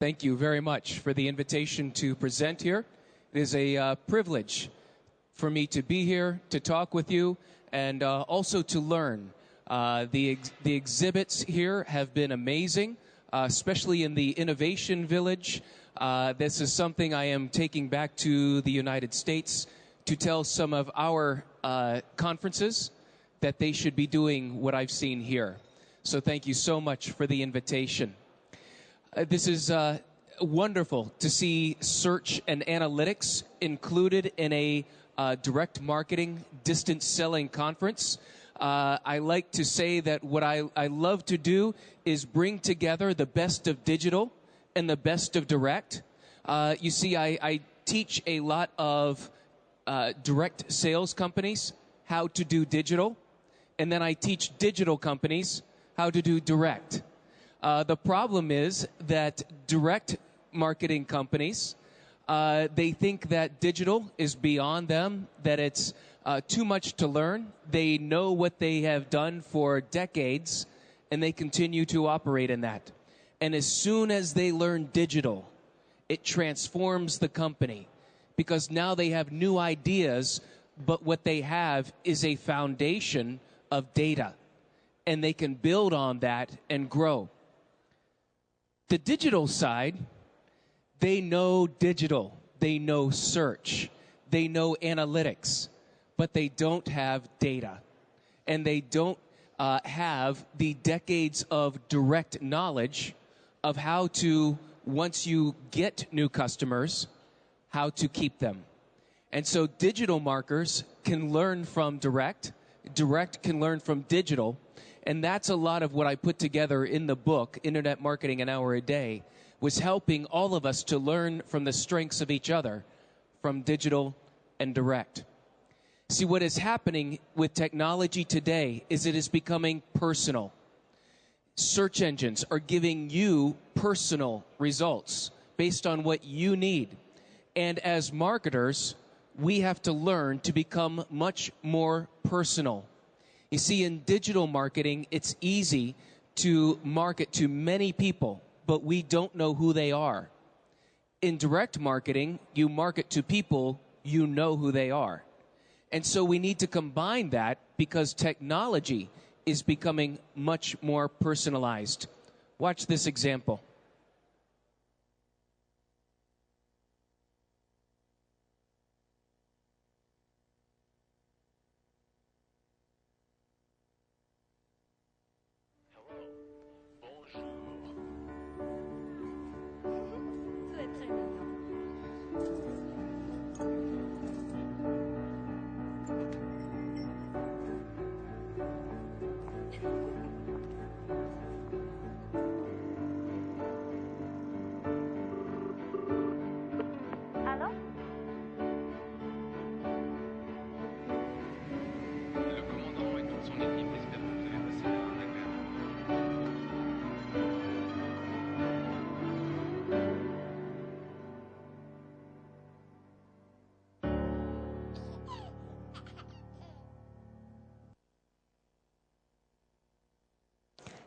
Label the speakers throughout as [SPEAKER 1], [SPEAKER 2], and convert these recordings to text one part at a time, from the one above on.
[SPEAKER 1] Thank you very much for the invitation to present here. It is a privilege for me to be here, to talk with you, and also to learn. The exhibits here have been amazing, especially in the Innovation Village. This is something I am taking back to the United States to tell some of our conferences that they should be doing what I've seen here. So thank you so much for the invitation. This is wonderful to see search and analytics included in a direct marketing distance selling conference. I like to say that what I love to do is bring together the best of digital and the best of direct. You see, I teach a lot of direct sales companies how to do digital, and then I teach digital companies how to do direct. The problem is that direct marketing companies, they think that digital is beyond them, that it's too much to learn. They know what they have done for decades, and they continue to operate in that. And as soon as they learn digital, it transforms the company, because now they have new ideas, but what they have is a foundation of data, and they can build on that and grow. The digital side, they know digital, they know search, they know analytics, but they don't have data, and they don't have the decades of direct knowledge of how to, once you get new customers, how to keep them. And so digital marketers can learn from direct can learn from digital, and that's a lot of what I put together in the book, Internet Marketing an Hour a Day, was helping all of us to learn from the strengths of each other, from digital and direct. See, what is happening with technology today is it is becoming personal. Search engines are giving you personal results based on what you need. And as marketers, we have to learn to become much more personal. You see, in digital marketing, it's easy to market to many people, but we don't know who they are. In direct marketing, you market to people, you know who they are. And so we need to combine that, because technology is becoming much more personalized. Watch this example.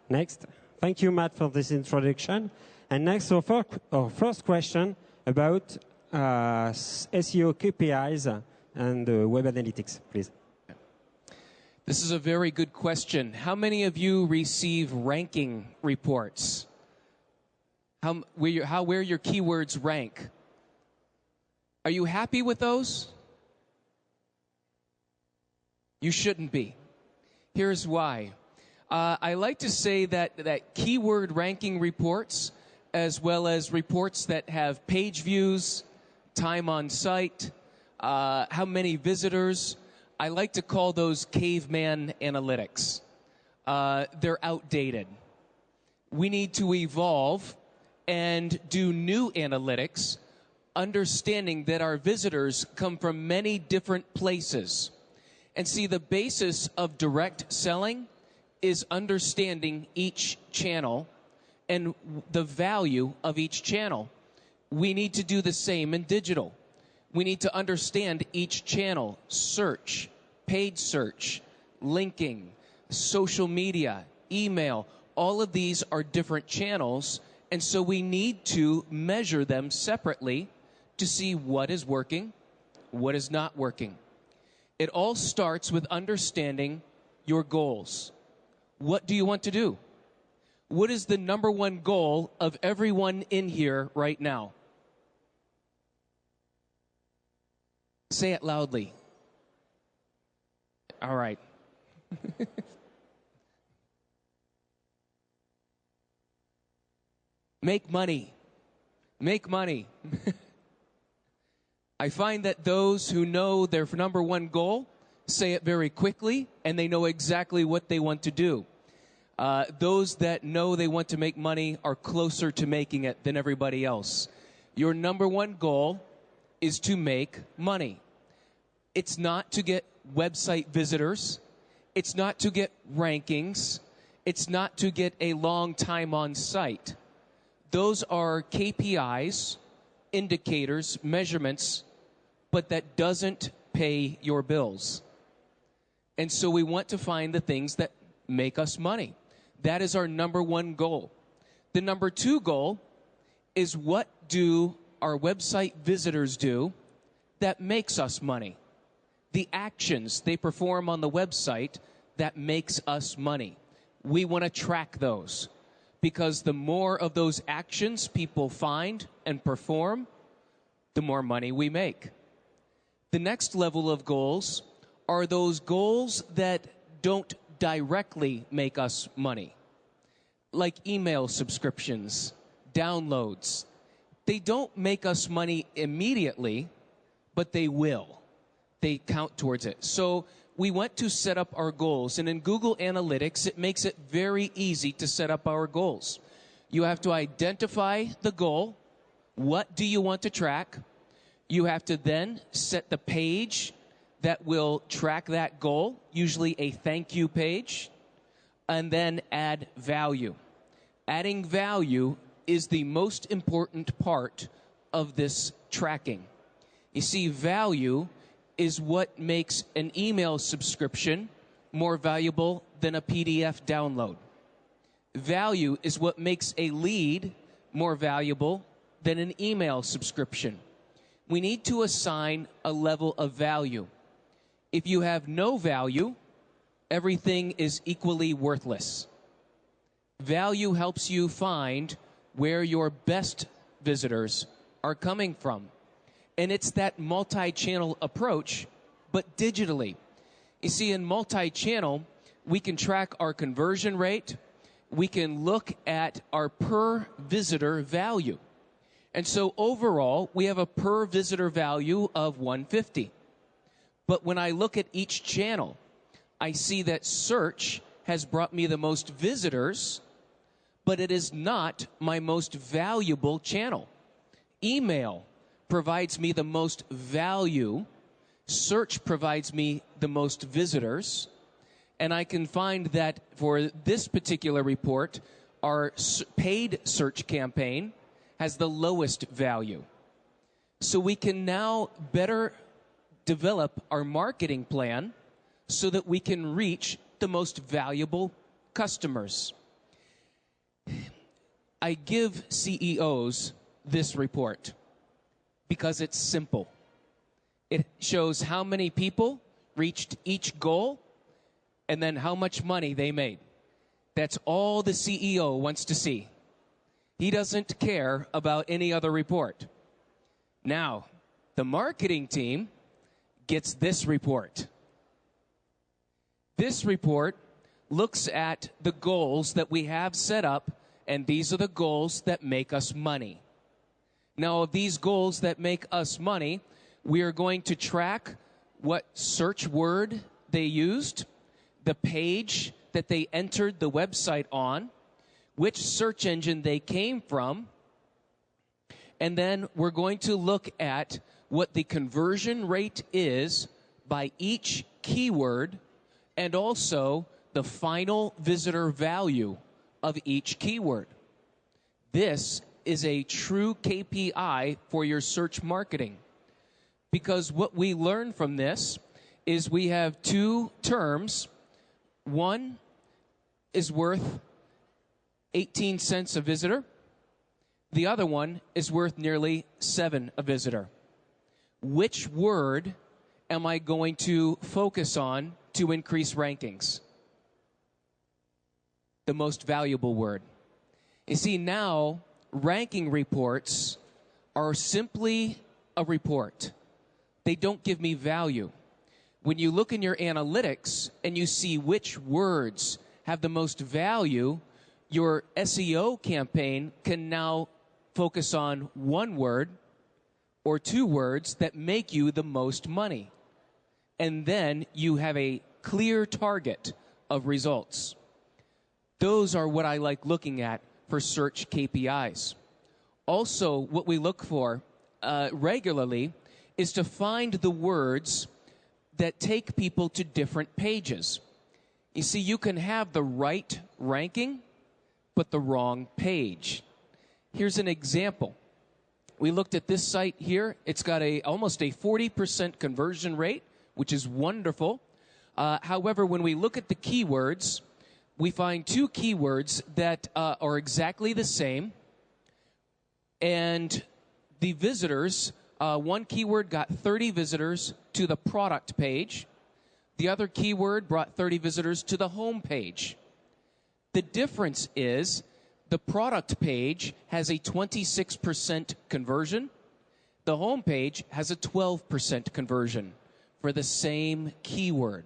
[SPEAKER 2] Next, thank you, Matt, for this introduction. And next, our first question about SEO KPIs and web analytics, please.
[SPEAKER 1] This is a very good question. How many of you receive ranking reports? Where your keywords rank? Are you happy with those? You shouldn't be. Here's why. I like to say that keyword ranking reports, as well as reports that have page views, time on site, how many visitors, I like to call those caveman analytics. They're outdated. We need to evolve and do new analytics, understanding that our visitors come from many different places. And see, the basis of direct selling is understanding each channel and the value of each channel. We need to do the same in digital. We need to understand each channel, search, paid search, linking, social media, email. All of these are different channels, And so we need to measure them separately to see what is working, what is not working. It all starts with understanding your goals. What do you want to do? What is the number one goal of everyone in here right now? Say it loudly. All right. Make money. Make money. I find that those who know their number one goal say it very quickly, and they know exactly what they want to do. Those that know they want to make money are closer to making it than everybody else. Your number one goal is to make money. It's not to get website visitors. It's not to get rankings. It's not to get a long time on site. Those are KPIs, indicators, measurements, but that doesn't pay your bills. And so we want to find the things that make us money. That is our number one goal. The number two goal is, what do our website visitors do that makes us money? The actions they perform on the website that makes us money. We want to track those, because the more of those actions people find and perform, the more money we make. The next level of goals are those goals that don't directly make us money, like email subscriptions, downloads. They don't make us money immediately, but they will. They count towards it. So we want to set up our goals. And in Google Analytics, it makes it very easy to set up our goals. You have to identify the goal. What do you want to track? You have to then set the page that will track that goal, usually a thank you page, and then add value. Adding value is the most important part of this tracking. You see, value is what makes an email subscription more valuable than a PDF download. Value is what makes a lead more valuable than an email subscription. We need to assign a level of value. If you have no value, everything is equally worthless. Value helps you find where your best visitors are coming from. And it's that multi-channel approach, but digitally. You see, in multi-channel, we can track our conversion rate. We can look at our per visitor value. And so overall, we have a per visitor value of 150. But when I look at each channel, I see that search has brought me the most visitors, but it is not my most valuable channel. Email provides me the most value. Search provides me the most visitors. And I can find that for this particular report, our paid search campaign has the lowest value. So we can now better develop our marketing plan so that we can reach the most valuable customers. I give CEOs this report because it's simple. It shows how many people reached each goal and then how much money they made. That's all the CEO wants to see. He doesn't care about any other report. Now, the marketing team gets this report. This report looks at the goals that we have set up, and these are the goals that make us money. Now, of these goals that make us money, we are going to track what search word they used, the page that they entered the website on, which search engine they came from, and then we're going to look at what the conversion rate is by each keyword, and also the final visitor value of each keyword. This is a true KPI for your search marketing, because what we learn from this is we have two terms. One is worth 18 cents a visitor, The other one is worth nearly 7 a visitor. Which word am I going to focus on to increase rankings? The most valuable word. You see, now ranking reports are simply a report. They don't give me value. When you look in your analytics and you see which words have the most value, your SEO campaign can now focus on one word or 2 words that make you the most money. And then you have a clear target of results. Those are what I like looking at for search KPIs. Also, what we look for regularly is to find the words that take people to different pages. You see, you can have the right ranking, but the wrong page. Here's an example. We looked at this site here. It's got almost a 40% conversion rate, which is wonderful. However, when we look at the keywords, we find 2 keywords that are exactly the same. And the visitors, one keyword got 30 visitors to the product page. The other keyword brought 30 visitors to the home page. The difference is the product page has a 26% conversion. The home page has a 12% conversion for the same keyword.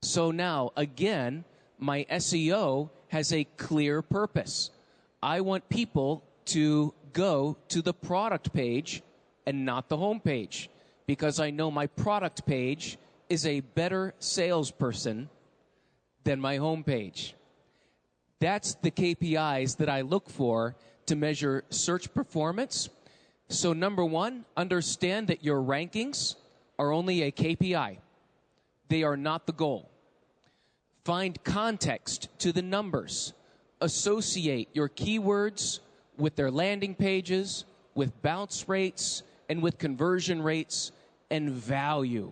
[SPEAKER 1] So now, again, my SEO has a clear purpose. I want people to go to the product page and not the home page, because I know my product page is a better salesperson than my home page. That's the KPIs that I look for to measure search performance. So number 1, understand that your rankings are only a KPI. They are not the goal. Find context to the numbers. Associate your keywords with their landing pages, with bounce rates, and with conversion rates and value.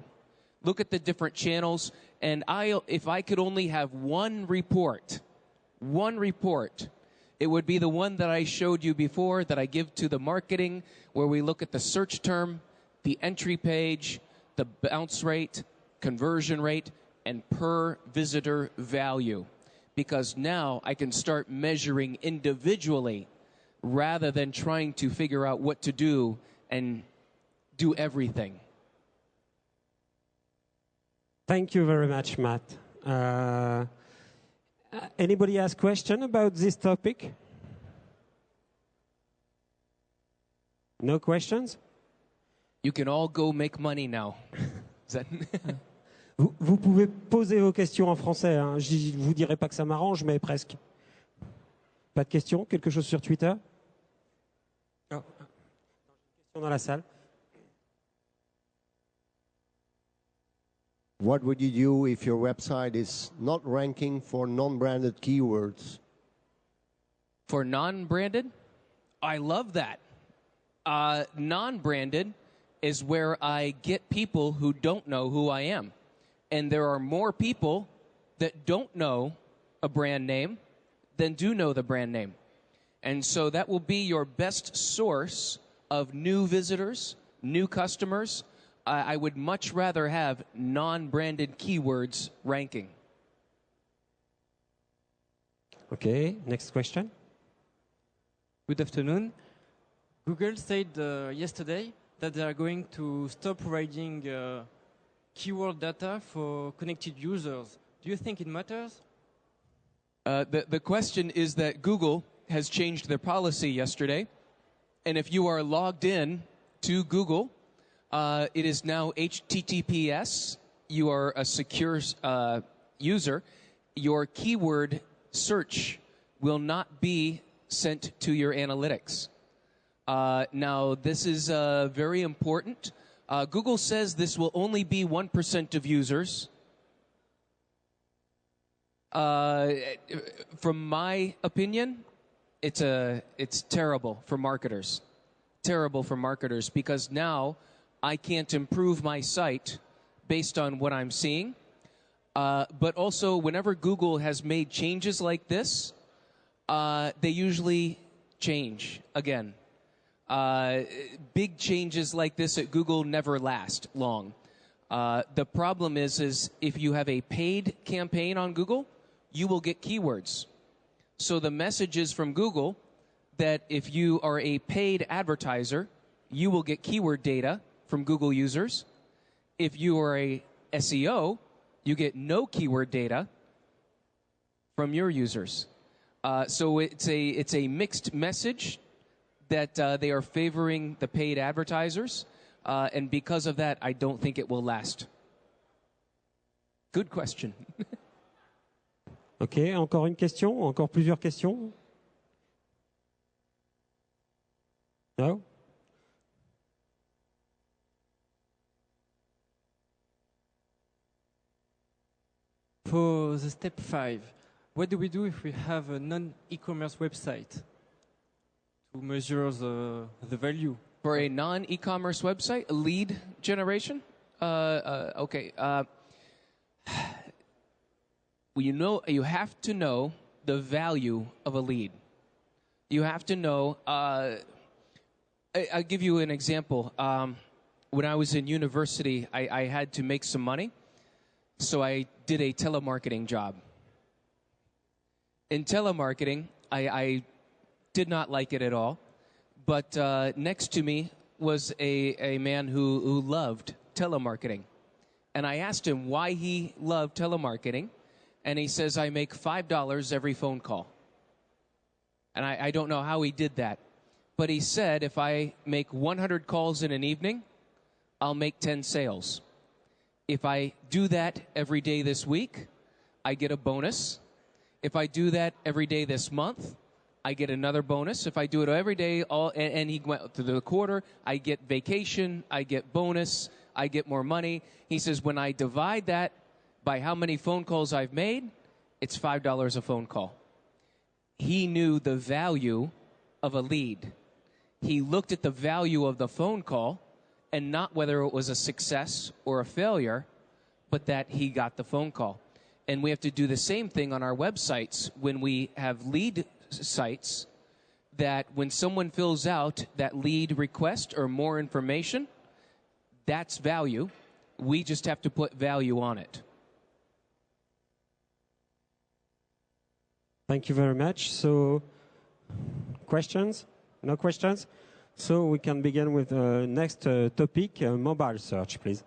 [SPEAKER 1] Look at the different channels, and if I could only have one report, it would be the one that I showed you before that I give to the marketing, where we look at the search term, the entry page, the bounce rate, conversion rate, and per visitor value. Because now I can start measuring individually rather than trying to figure out what to do and do everything.
[SPEAKER 2] Thank you very much, Matt. Anybody has question about this topic? No questions?
[SPEAKER 1] You can all go make money now.
[SPEAKER 2] Vous pouvez poser vos questions en français. Hein. Je ne vous dirai pas que ça m'arrange, mais presque. Pas de questions? Quelque chose sur Twitter? Oh. Question dans la salle.
[SPEAKER 3] What would you do if your website is not ranking for non-branded keywords?
[SPEAKER 1] For non-branded? I love that. Non-branded is where I get people who don't know who I am. And there are more people that don't know a brand name than do know the brand name. And so that will be your best source of new visitors, new customers. I would much rather have non-branded keywords ranking.
[SPEAKER 2] Okay, next question.
[SPEAKER 4] Good afternoon. Google said yesterday that they are going to stop providing keyword data for connected users. Do you think it matters?
[SPEAKER 1] The question is that Google has changed their policy yesterday. And if you are logged in to Google, it is now HTTPS. You are a secure user. Your keyword search will not be sent to your analytics. Now, this is very important. Google says this will only be 1% of users. From my opinion, it's terrible for marketers. Terrible for marketers, because now I can't improve my site based on what I'm seeing. But also, whenever Google has made changes like this, they usually change again. Big changes like this at Google never last long. The problem is if you have a paid campaign on Google, you will get keywords. So the message is from Google that if you are a paid advertiser, you will get keyword data from Google users. If you are a SEO, you get no keyword data from your users. So it's a mixed message that they are favoring the paid advertisers. And because of that, I don't think it will last. Good question.
[SPEAKER 2] OK, encore une question? Encore plusieurs questions? No?
[SPEAKER 4] For the step 5, what do we do if we have a non-e-commerce website to measure the value?
[SPEAKER 1] For a non-e-commerce website, a lead generation? Okay. Well, you have to know the value of a lead. You have to know. I'll give you an example. When I was in university, I had to make some money, so I did a telemarketing job. In telemarketing, I did not like it at all. But next to me was a man who loved telemarketing. And I asked him why he loved telemarketing. And he says, I make $5 every phone call. And I don't know how he did that. But he said, if I make 100 calls in an evening, I'll make 10 sales. If I do that every day this week, I get a bonus. If I do that every day this month, I get another bonus. If I do it every day, and he went through the quarter, I get vacation, I get bonus, I get more money. He says, when I divide that by how many phone calls I've made, it's $5 a phone call. He knew the value of a lead. He looked at the value of the phone call, and not whether it was a success or a failure, but that he got the phone call. And we have to do the same thing on our websites when we have lead sites, that when someone fills out that lead request or more information, that's value. We just have to put value on it.
[SPEAKER 2] Thank you very much. So, questions? No questions? So we can begin with the next topic, mobile search, please.